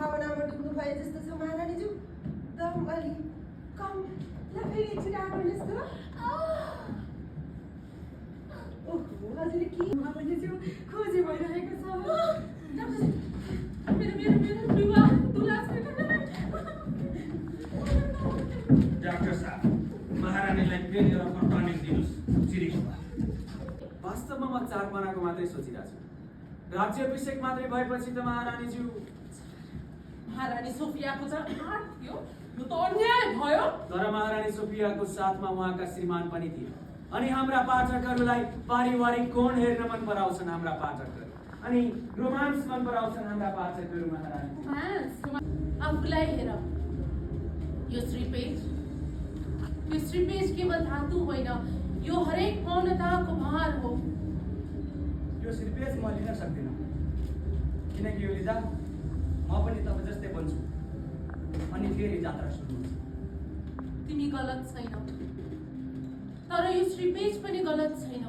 भावनामा डुब्नु भए जस्तो छ महारानीज्यू। दम अलि कम। ल फेरि एकछिन आगो गर्नुहोस् त। ओहो हजुरले के महारानीज्यू खोजी भइरहेको छ। मेरो विवाह दुला छैन। डाक्टर साहब महारानीलाई फेरि एउटा टनिक दिनुहोस् सिरियस। वास्तवमा म चाक बनाएको मात्रै सोचिरहेको छु। राज्याभिषेक मात्रै भएपछि त महारानीज्यू महारानी सोफियाको त आँट थियो। यो त अन्याय भयो। तर महारानी सोफियाको साथमा उहाँका श्रीमान पनि थिए अनि हाम्रा पाठकहरूलाई पारिवारिक कोण हेर्न मन पराउँछन् हाम्रा पाठकहरू अनि रोमान्स मन पराउँछन् हाम्रा पाठकहरू। महारानी आफूलाई हेर। यो श्रीपेज केवल धातु होइन, यो हरेक मौनताको भार हो। यो श्रीपेज म लिन सक्दिनँ किनकि यो लिँदा म पनि तपाईँ जस्तै बन्छु अनि फेरि जात्रा सुरु हुन्छ। तिमी गलत छैनौ, तर यो श्रीपेज पनि गलत छैन।